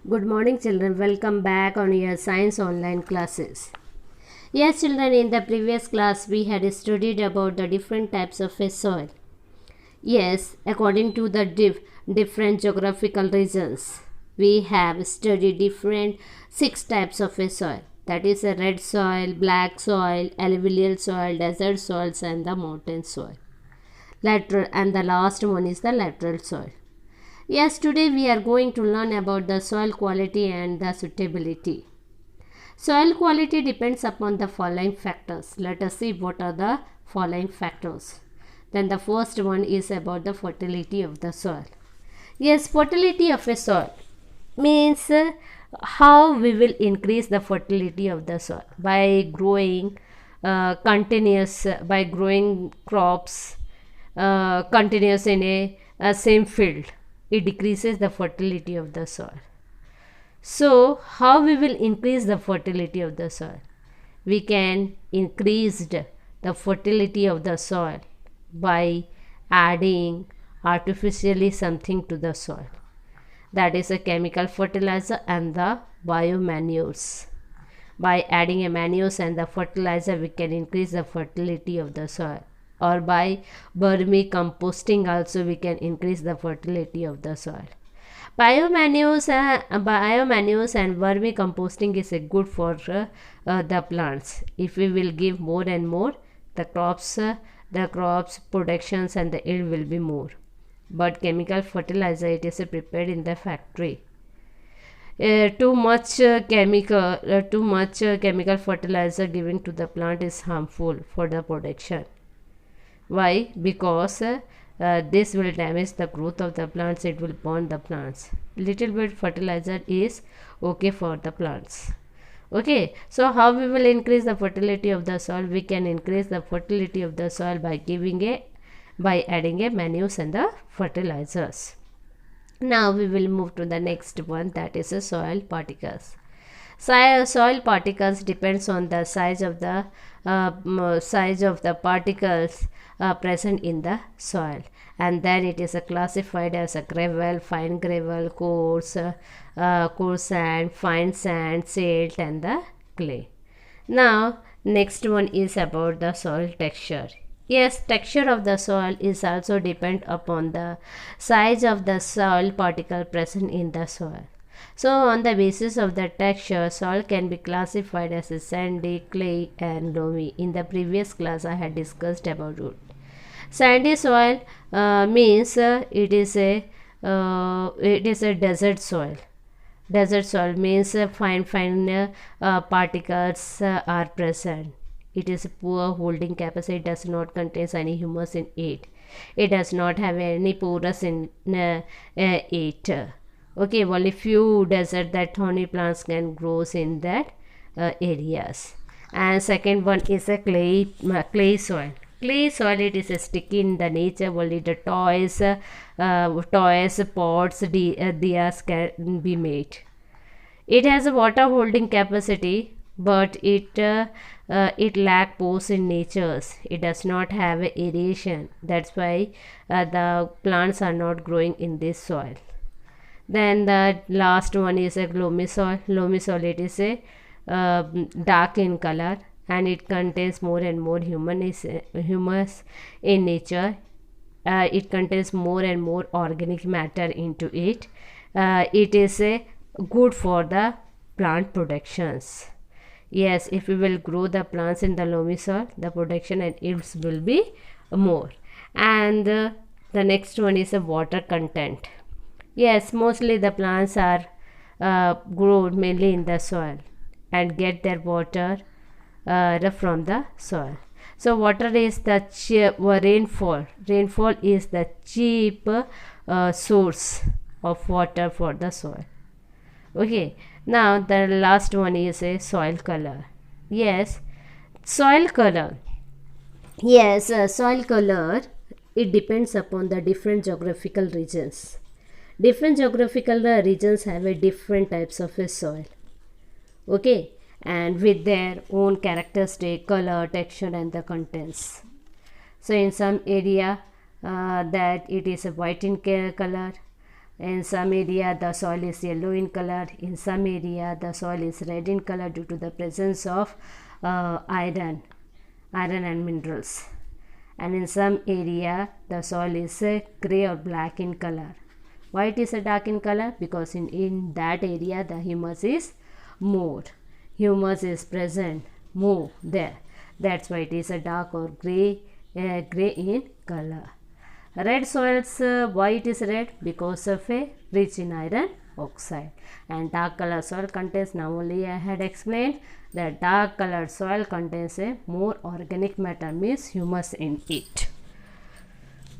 Good morning, children. Welcome back on your science online classes. Yes, children, in the previous class we had studied about the different types of a soil. Yes, according to the different geographical regions, we have studied different 6 types of a soil. That is a red soil, black soil, alluvial soil, desert soils, and the mountain soil. Lateral, and the last one is the lateral soil. Yes, today we are going to learn about the soil quality and the suitability. Soil quality depends upon the following factors. Let us see what are the following factors. Then the first one is about the fertility of the soil. Yes, fertility of a soil means how we will increase the fertility of the soil by growing by growing crops continuous in a same field. It decreases the fertility of the soil. So how we will increase the fertility of the soil? We can increase the fertility of the soil by adding artificially something to the soil. That is a chemical fertilizer and the biomanures. By adding a manures and the fertilizer, we can increase the fertility of the soil. Or by vermicomposting also we can increase the fertility of the soil. Biomanures and vermicomposting is a good for the plants. If we will give more and more, the crops productions and the yield will be more. But chemical fertilizer, it is prepared in the factory. Too much chemical fertilizer given to the plant is harmful for the production. Why? Because this will damage the growth of the plants. It will burn the plants. Little bit fertilizer is okay for the plants. Okay, so how we will increase the fertility of the soil? We can increase the fertility of the soil by adding a manures and the fertilizers. Now we will move to the next one, that is a soil particles. Soil particles depends on the size of the particles present in the soil, and then it is classified as a gravel, fine gravel, coarse sand, fine sand, silt, and the clay. Now next one is about the soil texture. Yes, texture of the soil is also depend upon the size of the soil particle present in the soil. So on the basis of the texture, soil can be classified as a sandy, clay, and loamy. In the previous class I had discussed about it. Sandy soil means it is a desert soil. Desert soil means fine particles are present. It is poor holding capacity, does not contain any humus in it. It does not have any porous in it. Okay, only few desert that thorny plants can grow in that areas. And second one is a clay soil. Clay soil, it is sticky in the nature. Only the toys, pots, diyas can be made. It has a water holding capacity, but it lack pores in nature. It does not have aeration. That's why the plants are not growing in this soil. Then the last one is a loamy soil. Loamy soil, it is a dark in color, and it contains more and more humus in nature. It contains more and more organic matter into it. It is good for the plant productions. Yes, if we will grow the plants in the loamy soil, the production and yields will be more. And the next one is a water content. Yes, mostly the plants are grown mainly in the soil and get their water from the soil. So water is the rainfall. Rainfall is the cheap source of water for the soil. Okay, now the last one is a soil color. Yes, soil color. Yes, soil color, it depends upon the different geographical regions. Different geographical regions have a different types of a soil. Okay, and with their own characteristic, color, texture, and the contents. So in some area that it is a white in color, In some area the soil is yellow in color. In some area the soil is red in color due to the presence of iron and minerals. And in some area the soil is gray or black in color. Why it is a dark in color? Because in that area the humus is more. Humus is present more there. That's why it is a dark or gray in color. Red soils, why it is red? Because of a rich in iron oxide. And dark color soil contains, now only I had explained that dark colored soil contains a more organic matter, means humus in it.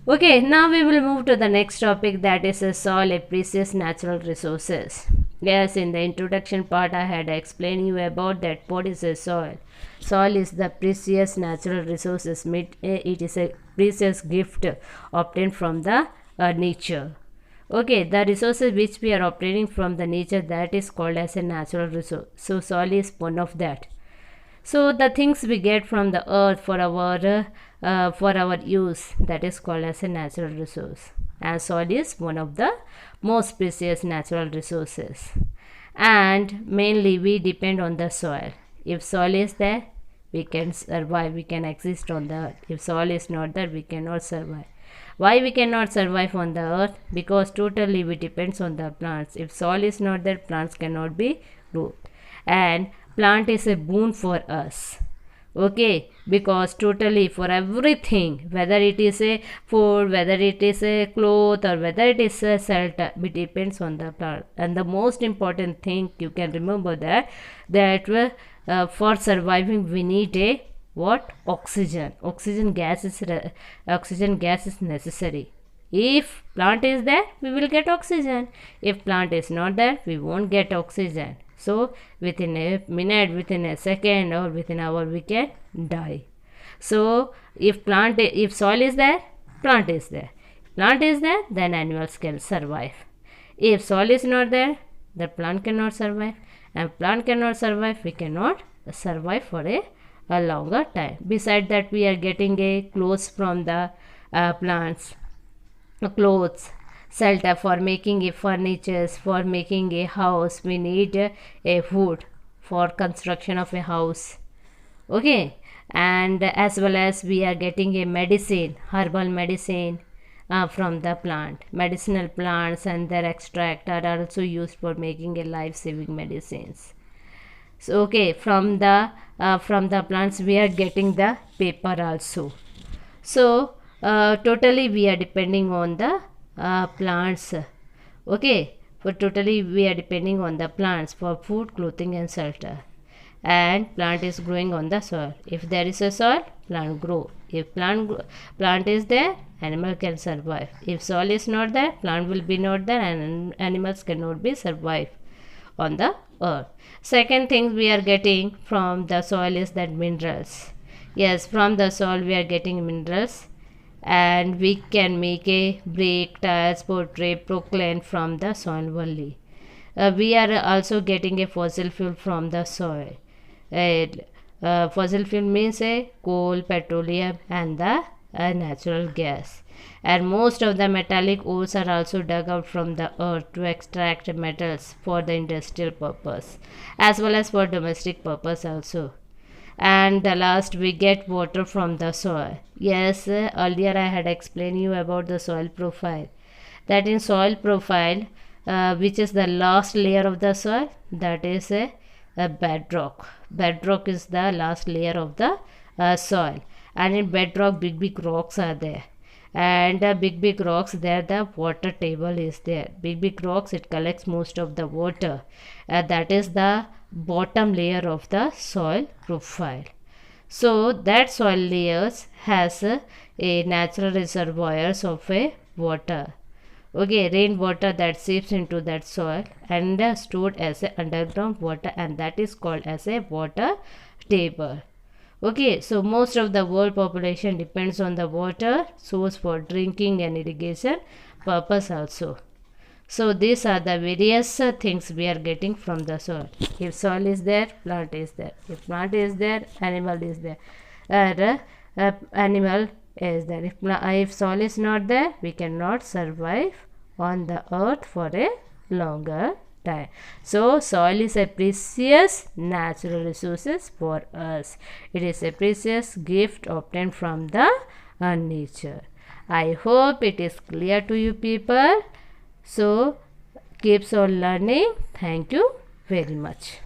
Okay, now we will move to the next topic, that is a soil, a precious natural resources. Yes, in the introduction part I had explained you about that what is a soil. Soil is the precious natural resources. It is a precious gift obtained from the nature. Okay, the resources which we are obtaining from the nature, that is called as a natural resource. So soil is one of that. So the things we get from the earth for our use, that is called as a natural resource. And soil is one of the most precious natural resources. And mainly we depend on the soil. If soil is there, we can survive, we can exist on the earth. If soil is not there, we cannot survive. Why we cannot survive on the earth? Because totally we depends on the plants. If soil is not there, plants cannot be grown. And plant is a boon for us. Okay, because totally for everything, whether it is a food, whether it is a cloth, or whether it is a shelter, it depends on the plant. And the most important thing you can remember that for surviving we need a what? Oxygen. Oxygen gas is necessary. If plant is there, we will get oxygen. If plant is not there, we won't get oxygen. So within a minute, within a second, or within an hour, we can die. So if soil is there, plant is there. If plant is there, then animals can survive. If soil is not there, the plant cannot survive. And plant cannot survive, we cannot survive for a longer time. Besides that, we are getting a clothes from the plants, clothes, shelter, for making a furniture, for making a house we need a wood for construction of a house. Okay, and as well as we are getting a medicine, herbal medicine from the plant. Medicinal plants and their extract are also used for making a life-saving medicines. So okay, from the plants we are getting the paper also. So totally we are depending on the plants. Okay, for totally we are depending on the plants for food, clothing and shelter. And plant is growing on the soil. If there is a soil, plant grow. If plant is there, animal can survive. If soil is not there, plant will be not there, and animals cannot be survive on the earth. Second thing we are getting from the soil is that minerals. Yes, from the soil we are getting minerals, and we can make a brake, tires, portrait, proclaim from the soil only. We are also getting a fossil fuel from the soil. Fossil fuel means a coal, petroleum and the natural gas. And most of the metallic ores are also dug out from the earth to extract metals for the industrial purpose as well as for domestic purpose also. And the last, we get water from the soil. Yes, earlier I had explained you about the soil profile. That in soil profile, which is the last layer of the soil, that is a bedrock. Bedrock is the last layer of the soil. And in bedrock, big rocks are there. And big rocks, there the water table is there. Big rocks, it collects most of the water. That is the bottom layer of the soil profile. So that soil layers has a natural reservoirs of a water. Okay, rainwater that seeps into that soil and stored as a underground water, and that is called as a water table. Okay, so most of the world population depends on the water source for drinking and irrigation purpose also. So these are the various things we are getting from the soil. If soil is there, plant is there. If plant is there, animal is there. Animal is there. If soil is not there, we cannot survive on the earth for a longer time. So soil is a precious natural resources for us. It is a precious gift obtained from the nature. I hope it is clear to you people. So keep on learning. Thank you very much.